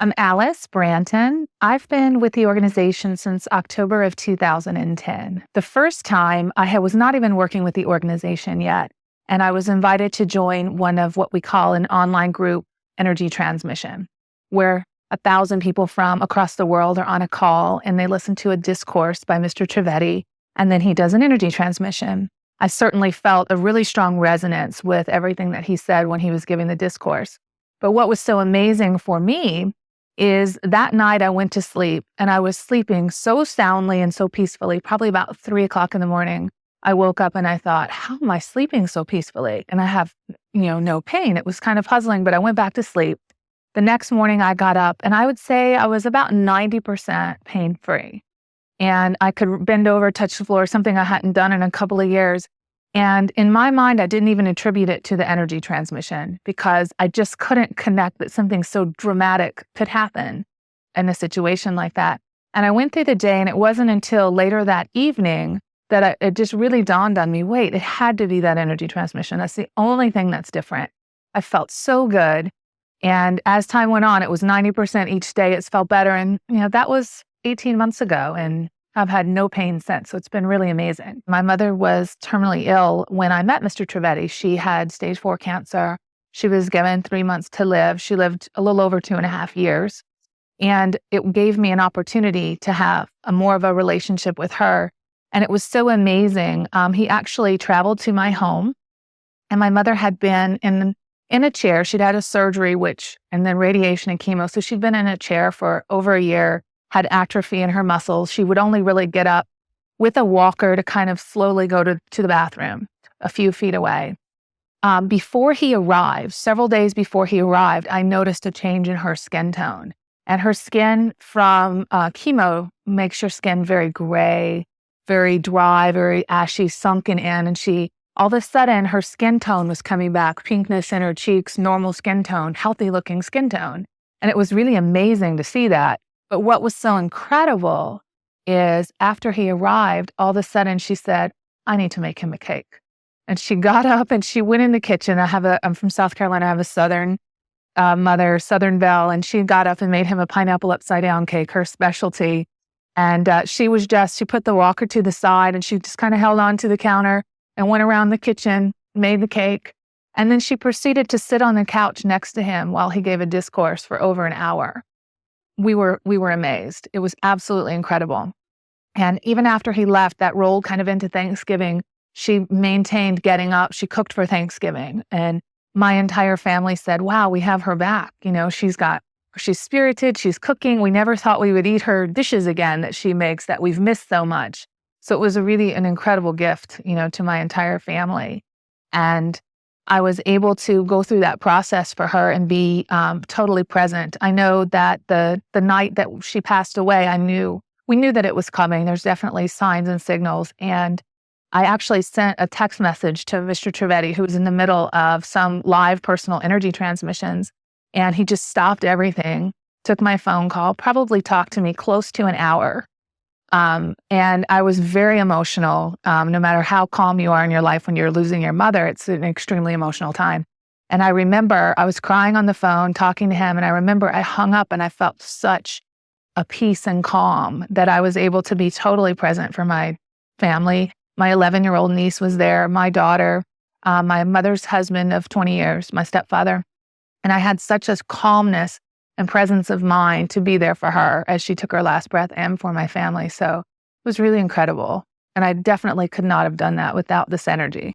I'm Alice Branton. I've been with the organization since October of 2010. The first time was not even working with the organization yet, and I was invited to join one of what we call an online group energy transmission, where 1,000 people from across the world are on a call and they listen to a discourse by Mr. Trivedi, and then he does an energy transmission. I certainly felt a really strong resonance with everything that he said when he was giving the discourse. But what was so amazing for me is that night I went to sleep and I was sleeping so soundly and so peacefully, probably about 3 o'clock in the morning. I woke up and I thought, how am I sleeping so peacefully? And I have, no pain. It was kind of puzzling, but I went back to sleep. The next morning I got up and I would say I was about 90% pain-free. And I could bend over, touch the floor, something I hadn't done in a couple of years. And in my mind, I didn't even attribute it to the energy transmission because I just couldn't connect that something so dramatic could happen in a situation like that. And I went through the day, and it wasn't until later that evening that it just really dawned on me, wait, it had to be that energy transmission. That's the only thing that's different. I felt so good. And as time went on, it was 90% each day. It's felt better. And, that was 18 months ago. And I've had no pain since, so it's been really amazing. My mother was terminally ill when I met Mr. Trivedi. She had stage 4 cancer. She was given 3 months to live. She lived a little over 2.5 years. And it gave me an opportunity to have more of a relationship with her. And it was so amazing. He actually traveled to my home, and my mother had been in a chair. She'd had a surgery, and then radiation and chemo. So she'd been in a chair for over a year, had atrophy in her muscles. She would only really get up with a walker to kind of slowly go to the bathroom a few feet away. Before he arrived, several days before he arrived, I noticed a change in her skin tone. And her skin from chemo makes your skin very gray, very dry, very ashy, sunken in. And all of a sudden, her skin tone was coming back, pinkness in her cheeks, normal skin tone, healthy looking skin tone. And it was really amazing to see that. But what was so incredible is after he arrived, all of a sudden she said, I need to make him a cake. And she got up and she went in the kitchen. I'm from South Carolina. I have a Southern mother, Southern belle, and she got up and made him a pineapple upside down cake, her specialty. And she put the walker to the side and she just kind of held on to the counter and went around the kitchen, made the cake. And then she proceeded to sit on the couch next to him while he gave a discourse for over an hour. We were amazed. It was absolutely incredible. And even after he left, that rolled kind of into Thanksgiving. She maintained getting up. She cooked for Thanksgiving. And my entire family said, wow, we have her back. She's spirited, she's cooking. We never thought we would eat her dishes again that she makes that we've missed so much. So it was really an incredible gift, to my entire family. And I was able to go through that process for her and be totally present. I know that the night that she passed away, we knew that it was coming. There's definitely signs and signals. And I actually sent a text message to Mr. Trivedi, who was in the middle of some live personal energy transmissions. And he just stopped everything, took my phone call, probably talked to me close to an hour. And I was very emotional. No matter how calm you are in your life when you're losing your mother, it's an extremely emotional time. And I remember I was crying on the phone, talking to him. And I remember I hung up and I felt such a peace and calm that I was able to be totally present for my family. My 11-year-old niece was there, my daughter, my mother's husband of 20 years, my stepfather. And I had such a calmness and presence of mind to be there for her as she took her last breath and for my family. So it was really incredible. And I definitely could not have done that without this energy.